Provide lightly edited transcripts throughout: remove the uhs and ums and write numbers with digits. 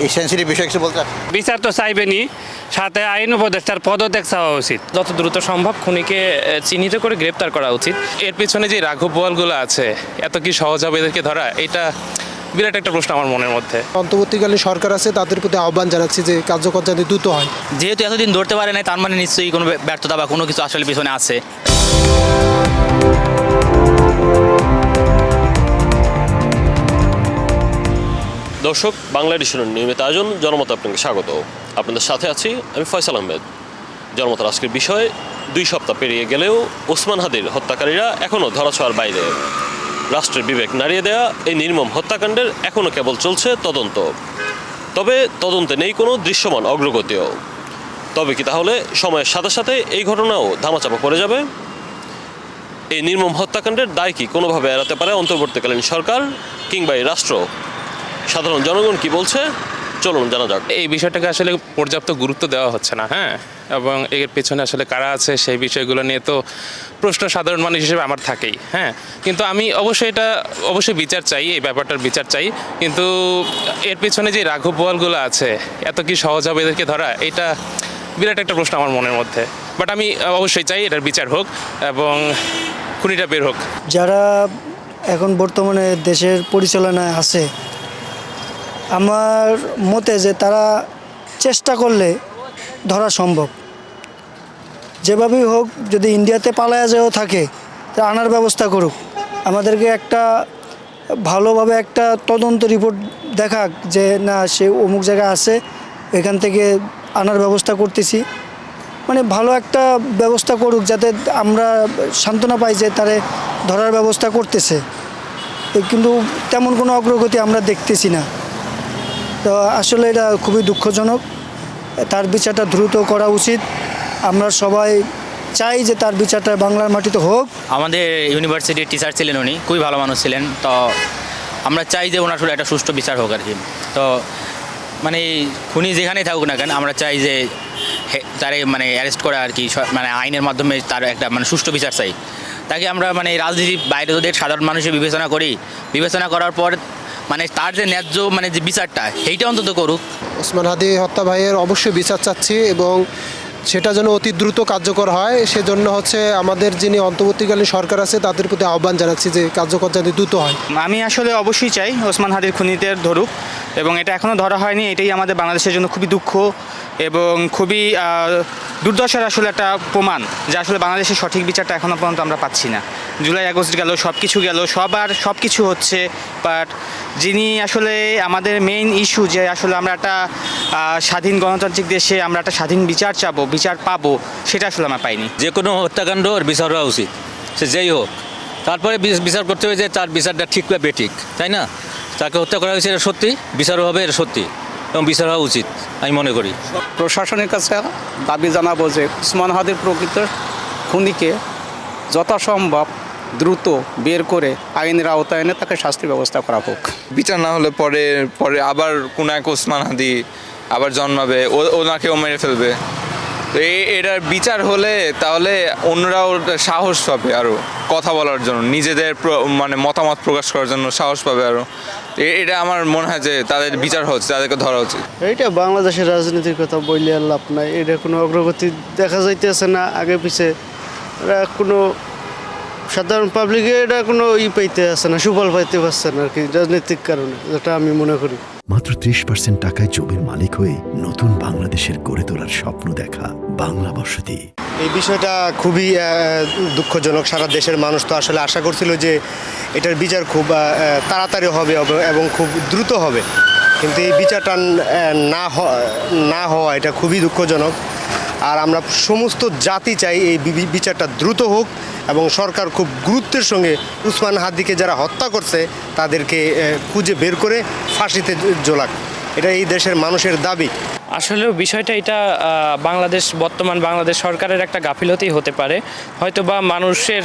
এই সেন্সিটিভ বিষয় কিছু বলতে চাচ্ছেন? বিচার তো চাইবেনি, সাথে আইন উপদেষ্টার পদত্যাগ চাওয়া উচিত। যত দ্রুত সম্ভব খুনিকে চিহ্নিত করে গ্রেপ্তার করা উচিত। এর পিছনে যে রাঘব বোয়ালগুলো আছে, এত কি সহজ হবে এদেরকে ধরা? এটা বিরাট একটা প্রশ্ন আমার মনের মধ্যে। অন্তর্বর্তীকালীন সরকার আছে, তাদের প্রতি আহ্বান জানাচ্ছি যে কার্যকর যাতে দ্রুত হয়। যেহেতু এতদিন ধরতে পারে নাই, তার মানে নিশ্চয়ই কোনো ব্যর্থতা বা কোনো কিছু আসলে পিছনে আছে। দর্শক, বাংলা এডিশনের নিয়মিত আয়োজন জনমত আপনাকে স্বাগত। আপনাদের সাথে আছি আমি ফয়সাল আহমেদ। জনমতের আজকের বিষয়, 2 সপ্তাহ পেরিয়ে গেলেও ওসমান হাদির হত্যাকারীরা এখনও ধরাছোঁয়ার বাইরে। রাষ্ট্রের বিবেক নাড়িয়ে দেয়া এই নির্মম হত্যাকাণ্ডের এখনও কেবল চলছে তদন্ত। তবে তদন্তে নেই কোনো দৃশ্যমান অগ্রগতিও। তবে কি তাহলে সময়ের সাথে সাথে এই ঘটনাও ধামাচাপা পড়ে যাবে? এই নির্মম হত্যাকাণ্ডের দায় কি কোনোভাবে এড়াতে পারে অন্তর্বর্তীকালীন সরকার কিংবা এই রাষ্ট্র? সাধারণ জনগণ কি বলছে, চলুন জানা যাক। এই বিষয়টাকে আসলে পর্যাপ্ত গুরুত্ব দেওয়া হচ্ছে না, হ্যাঁ, এবং এর পেছনে আসলে কারা আছে সেই বিষয়গুলো নিয়ে তো প্রশ্ন সাধারণ মানুষ হিসেবে আমার থাকেই, হ্যাঁ। কিন্তু আমি অবশ্যই বিচার চাই, এই ব্যাপারটার বিচার চাই। কিন্তু এর পেছনে যে রাঘব বোয়ালগুলো আছে, এত কি সহজ হবে এদেরকে ধরা? এটা বিরাট একটা প্রশ্ন আমার মনের মধ্যে। বাট আমি অবশ্যই চাই এটার বিচার হোক এবং খুনিটা বের হোক। যারা এখন বর্তমানে দেশের পরিচালনায় আছে, আমার মতে যে তারা চেষ্টা করলে ধরা সম্ভব। যেভাবেই হোক, যদি ইন্ডিয়াতে পালায়া যেও থাকে তা আনার ব্যবস্থা করুক। আমাদেরকে একটা ভালোভাবে একটা তদন্ত রিপোর্ট দেখাক যে না, সে অমুক জায়গায় আছে, এখান থেকে আনার ব্যবস্থা করতেছি। মানে ভালো একটা ব্যবস্থা করুক, যাতে আমরা সান্ত্বনা পাই যে তারে ধরার ব্যবস্থা করতেছে। কিন্তু তেমন কোনো অগ্রগতি আমরা দেখতেছি না। তো আসলে এটা খুবই দুঃখজনক। তার বিচারটা দ্রুত করা উচিত। আমরা সবাই চাই যে তার বিচারটা বাংলার মাটিতে হোক। আমাদের ইউনিভার্সিটির টিচার ছিলেন, উনি খুবই ভালো মানুষ ছিলেন। তো আমরা চাই যে ওনার আসলে একটা সুষ্ঠু বিচার হোক আর কি। তো মানে খুনি যেখানেই থাকুক না কেন, আমরা চাই যে তারে মানে অ্যারেস্ট করা আর কি, মানে আইনের মাধ্যমে তার একটা মানে সুষ্ঠু বিচার চাই। তাকে আমরা মানে রাজনীতির বাইরে যদি সাধারণ মানুষের বিবেচনা করার পর মানে তার যে ন্যায্য মানে যে বিচারটা, সেইটা অন্তত করুক। ওসমান হাদি হত্যা ভাইয়ের অবশ্যই বিচার চাচ্ছি এবং সেটা যেন অতি দ্রুত কার্যকর হয়, সেজন্য আমাদের যিনি অন্তর্বর্তীকালীন সরকার আছে তাদের প্রতি আহ্বান জানাচ্ছি যে কার্যকর যাতে দ্রুত হয়। আমি আসলে অবশ্যই চাই ওসমান হাদির খুনিদের ধরুক, এবং এটা এখনও ধরা হয়নি। এটাই আমাদের বাংলাদেশের জন্য খুবই দুঃখ এবং খুবই দুর্দশার আসলে একটা প্রমাণ যে আসলে বাংলাদেশের সঠিক বিচারটা এখনও পর্যন্ত আমরা পাচ্ছি না। জুলাই আগস্ট গেল, সব কিছু হচ্ছে, বাট যিনি আসলে আমাদের মেইন ইস্যু যে আসলে আমরা একটা স্বাধীন গণতান্ত্রিক দেশে আমরা একটা স্বাধীন বিচার পাবো, সেটা আসলে আমরা পাইনি। যে কোনো হত্যাকাণ্ড বিচার হওয়া উচিত, সে যেই হোক। তারপরে বিচার করতে হবে যে তার বিচারটা ঠিক বা বেঠিক, তাই না? তাকে হত্যা করা হয়েছে, এটা সত্যি, বিচারও হবে, এটা সত্যি, এবং বিচার হওয়া উচিত আমি মনে করি। প্রশাসনের কাছে দাবি জানাবো যে ওসমান হাদির প্রকৃত খুনিকে যথাসম্ভব দ্রুত বের করে আইনের আওতায় এনে তাকে শাস্তির ব্যবস্থা করা হোক। বিচার না হলে পরে আবার কোনো এক ওসমান হাদি আবার জন্মাবে, ওনাকেও মেরে ফেলবে। তো এটার বিচার হলে তাহলে অন্যরাও সাহস পাবে আরও কথা বলার জন্য, নিজেদের মানে মতামত প্রকাশ করার জন্য সাহস পাবে আরও। এটা আমার মনে হয় যে তাদের বিচার হচ্ছে, তাদেরকে ধরা উচিত। এইটা বাংলাদেশের রাজনীতির কথা বললে আর লাভ নাই। এটা কোনো অগ্রগতি দেখা যাইতেছে না, আগে পিছে কোনো সাধারণ পাবলিকে এটা কোনো পাইতে আসে না, সুফল পাইতে পারছে না আর কি, রাজনৈতিক কারণে, যেটা আমি মনে করি। মাত্র 30% টাকায় জমির মালিক হয়ে নতুন বাংলাদেশের গড়ে তোলার স্বপ্ন দেখা বাংলা বসতি। এই বিষয়টা খুবই দুঃখজনক। সারা দেশের মানুষ তো আসলে আশা করছিল যে এটার বিচার খুব তাড়াতাড়ি হবে এবং খুব দ্রুত হবে, কিন্তু এই বিচারটা না হওয়া এটা খুবই দুঃখজনক। আর আমরা সমস্ত জাতি চাই এই বিচারটা দ্রুত হোক এবং সরকার খুব গুরুত্বের সঙ্গে ওসমান হাদিকে যারা হত্যা করছে তাদেরকে খুঁজে বের করে ফাঁসিতে ঝোলাক। এটা এই দেশের মানুষের দাবি। আসলে বিষয়টা এটা বর্তমান বাংলাদেশ সরকারের একটা গাফিলতিই হতে পারে, হয়তো বা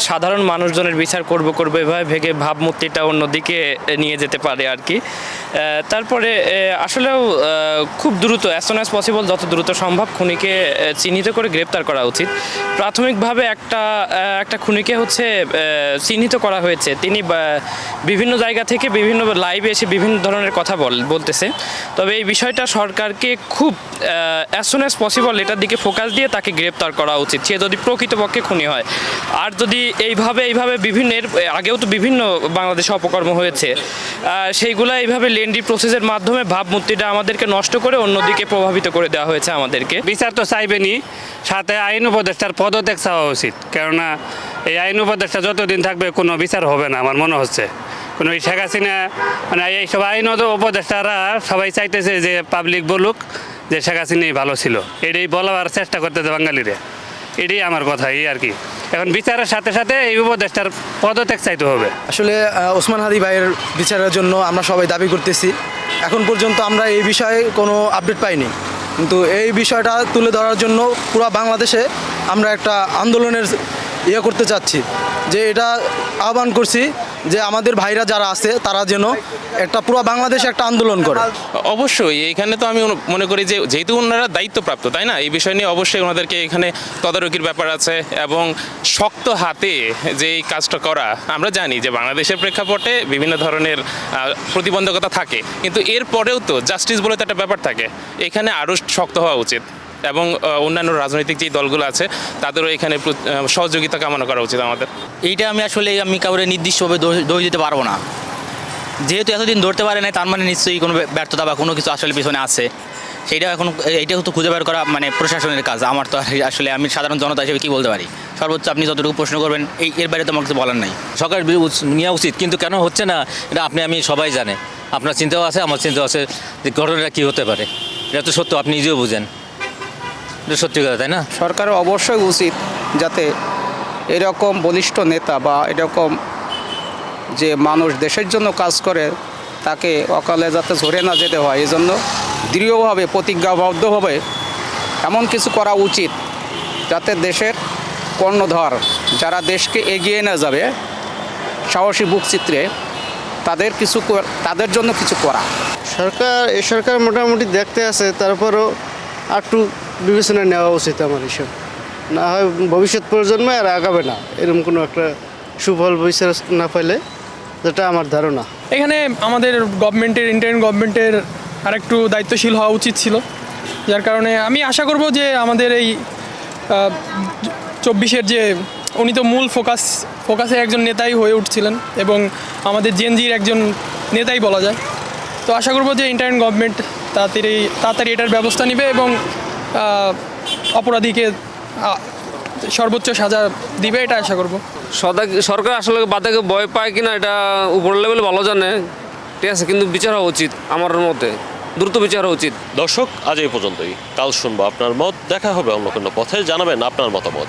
সাধারণ মানুষজনের বিচার করব এভাবে ভেগে ভাবমূর্তিটা অন্যদিকে নিয়ে যেতে পারে আর কি। তারপরে আসলেও খুব দ্রুত অ্যাজ সুন অ্যাজ পসিবল, যত দ্রুত সম্ভব খুনিকে চিহ্নিত করে গ্রেপ্তার করা উচিত। প্রাথমিকভাবে একটা খুনিকে চিহ্নিত করা হয়েছে, তিনি বিভিন্ন জায়গা থেকে বিভিন্ন লাইভে এসে বিভিন্ন ধরনের কথা বলতেছে। তবে এই বিষয়টা সরকারকে খুব অ্যাজ সুন অ্যাজ পসিবল এটার দিকে ফোকাস দিয়ে তাকে গ্রেপ্তার করা উচিত, সে যদি প্রকৃতপক্ষে খুনি হয়। আর যদি এইভাবে আগেও তো বিভিন্ন বাংলাদেশে অপকর্ম হয়েছে, সেইগুলো এইভাবে লেন্ডি প্রসেসের মাধ্যমে ভাবমূর্তিটা আমাদেরকে নষ্ট করে অন্যদিকে প্রভাবিত করে দেওয়া হয়েছে আমাদেরকে। বিচার তো চাইবেনি, সাথে আইন উপদেষ্টার পদত্যাগ চাওয়া উচিত, কেননা এই আইন উপদেষ্টা যতদিন থাকবে কোনো বিচার হবে না আমার মনে হচ্ছে। কোনো শেখ হাসিনা মানে এইসব আইন উপদেষ্টারা সবাই চাইতেছে যে পাবলিক বলুক যে শেখ হাসিনাই ভালো ছিল, এটাই বলার চেষ্টা করতেছে বাঙালিরা, এটাই আমার কথা। এই আর কি, এখন বিচারের সাথে সাথে এই উপদেষ্টার পদত্যাগ চাইতে হবে। আসলে ওসমান হাদি ভাইয়ের বিচারের জন্য আমরা সবাই দাবি করতেছি। এখন পর্যন্ত আমরা এই বিষয়ে কোনো আপডেট পাইনি, কিন্তু এই বিষয়টা তুলে ধরার জন্য পুরো বাংলাদেশে আমরা একটা আন্দোলনের করতে চাচ্ছি, যে এটা আহ্বান করছি যে আমাদের ভাইরা যারা আছে তারা যেন একটা পুরো বাংলাদেশে একটা আন্দোলন করে। অবশ্যই এখানে তো আমি মনে করি যে যেহেতু ওনারা দায়িত্বপ্রাপ্ত, তাই না, এই বিষয় নিয়ে অবশ্যই ওনাদেরকে এখানে তদারকির ব্যাপার আছে এবং শক্ত হাতে যে এই কাজটা করা। আমরা জানি যে বাংলাদেশের প্রেক্ষাপটে বিভিন্ন ধরনের প্রতিবন্ধকতা থাকে, কিন্তু এরপরেও তো জাস্টিস বলে তো একটা ব্যাপার থাকে, এখানে আরও শক্ত হওয়া উচিত এবং অন্যান্য রাজনৈতিক যে দলগুলো আছে তাদেরও এখানে সহযোগিতা কামনা করা উচিত আমাদের। এইটা আমি কাউরে নির্দিষ্টভাবে দোষ দিতে পারবো না, যেহেতু এতদিন ধরতে পারে না, তার মানে নিশ্চয়ই কোনো ব্যর্থতা বা কোনো কিছু আসলে পিছনে আছে। এইটা তো খুঁজে বের করা মানে প্রশাসনের কাজ, আমার তো আসলে আমি সাধারণ জনতা হিসেবে কী বলতে পারি। সর্বোচ্চ আপনি যতটুকু প্রশ্ন করবেন এর বাইরে তো আমার কিছু বলার নাই। সরকার নেওয়া উচিত, কিন্তু কেন হচ্ছে না এটা আমি সবাই জানে, আপনার চিন্তাও আছে আমার চিন্তাও আছে যে ঘটনাটা কী হতে পারে। এটা তো সত্য, আপনি নিজেও বুঝেন, এটা সত্যি কথা, তাই না? সরকারের অবশ্যই উচিত যাতে এরকম বলিষ্ঠ নেতা বা এরকম যে মানুষ দেশের জন্য কাজ করে তাকে অকালে যাতে ঝরে না যেতে হয়, এই জন্য দৃঢ়ভাবে প্রতিজ্ঞাবদ্ধভাবে এমন কিছু করা উচিত যাতে দেশের কর্ণধর যারা দেশকে এগিয়ে না যাবে সাহসী বুকচিত্রে তাদের জন্য কিছু করা। সরকার মোটামুটি দেখতে আছে, তারপরও একটু বিবেচনা নেওয়া উচিত আমার হিসাব, না হয় ভবিষ্যৎ প্রজন্মে আর আগাবে না এরকম কোনো একটা সুফল বিচার না পাইলে, যেটা আমার ধারণা। এখানে আমাদের ইন্টারিম গভর্নমেন্টের আরেকটু দায়িত্বশীল হওয়া উচিত ছিল, যার কারণে আমি আশা করব যে আমাদের এই 24-এর যে উনি তো মূল ফোকাসের একজন নেতাই হয়ে উঠছিলেন এবং আমাদের জেনজির একজন নেতাই বলা যায়। তো আশা করব যে ইন্টারিম গভর্নমেন্ট তাড়াতাড়ি এটার ব্যবস্থা নেবে এবং অপরাধীকে সর্বোচ্চ সাজা দিবে, এটা আশা করব। সরকার আসলে বাধাকে ভয় পায় কিনা এটা উপর লেভেলে ভালো জানে, ঠিক আছে, কিন্তু বিচার হওয়া উচিত, আমার মতে দ্রুত বিচার হওয়া উচিত। দর্শক, আজ এই পর্যন্তই। কাল শুনবো আপনার মত, দেখা হবে অন্য কোনো পথে, জানাবেন আপনার মতামত।